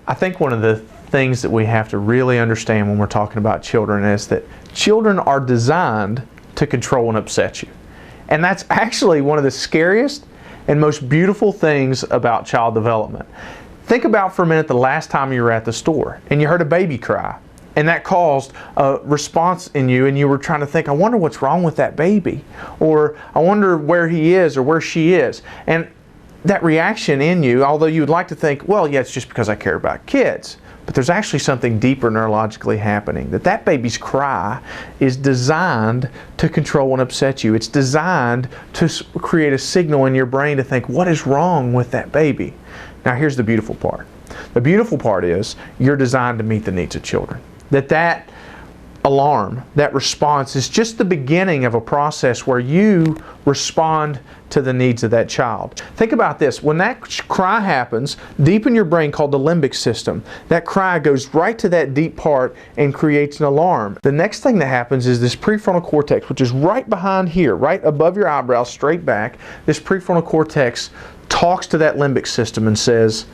I think one of the things that we have to really understand when we're talking about children is that children are designed to control and upset you. And that's actually one of the scariest and most beautiful things about child development. Think about for a minute the last time you were at the store and you heard a baby cry, and that caused a response in you, and you were trying to think, I wonder what's wrong with that baby, or I wonder where he is or where she is. And that reaction in you, although you would like to think, well, yeah, it's just because I care about kids, but there's actually something deeper neurologically happening. That baby's cry is designed to control and upset you. It's designed to create a signal in your brain to think, what is wrong with that baby? Now here's the beautiful part. The beautiful part is you're designed to meet the needs of children. That alarm, that response is just the beginning of a process where you respond to the needs of that child. Think about this. When that cry happens, deep in your brain called the limbic system, that cry goes right to that deep part and creates an alarm. The next thing that happens is this prefrontal cortex, which is right behind here, right above your eyebrows, straight back. This prefrontal cortex talks to that limbic system and says,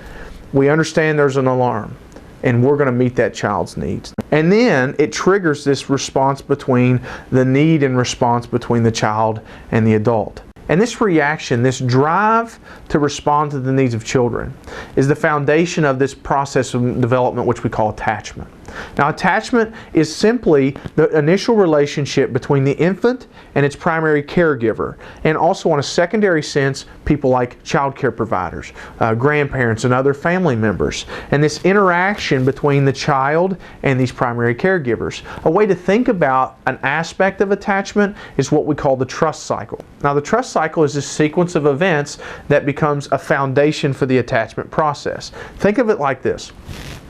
we understand there's an alarm, and we're going to meet that child's needs. And then it triggers this response between the need and response between the child and the adult. And this reaction, this drive to respond to the needs of children, is the foundation of this process of development which we call attachment. Now, attachment is simply the initial relationship between the infant and its primary caregiver, and also on a secondary sense, people like child care providers, grandparents, and other family members. And this interaction between the child and these primary caregivers. A way to think about an aspect of attachment is what we call the trust cycle. Now, the trust cycle is this sequence of events that becomes a foundation for the attachment process. Think of it like this.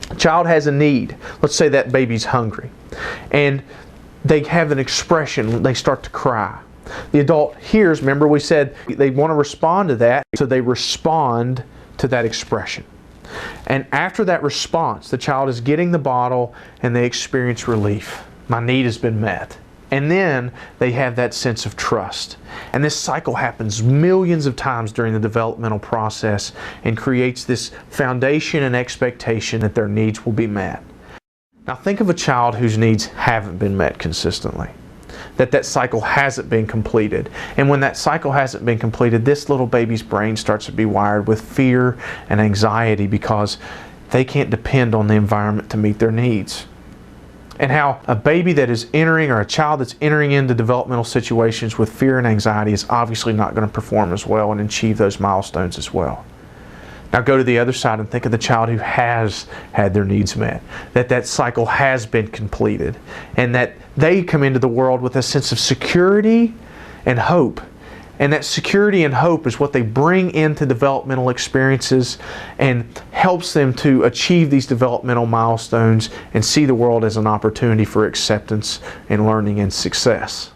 A child has a need. Let's say that baby's hungry, and they have an expression. They start to cry. The adult hears, remember we said they want to respond to that, so they respond to that expression. And after that response, the child is getting the bottle and they experience relief. My need has been met. And then they have that sense of trust. And this cycle happens millions of times during the developmental process and creates this foundation and expectation that their needs will be met. Now think of a child whose needs haven't been met consistently. That cycle hasn't been completed. And when that cycle hasn't been completed, this little baby's brain starts to be wired with fear and anxiety because they can't depend on the environment to meet their needs. And how a baby that is entering, or a child that's entering into developmental situations with fear and anxiety, is obviously not going to perform as well and achieve those milestones as well. Now go to the other side and think of the child who has had their needs met, that cycle has been completed, and that they come into the world with a sense of security and hope. And that security and hope is what they bring into developmental experiences and helps them to achieve these developmental milestones and see the world as an opportunity for acceptance and learning and success.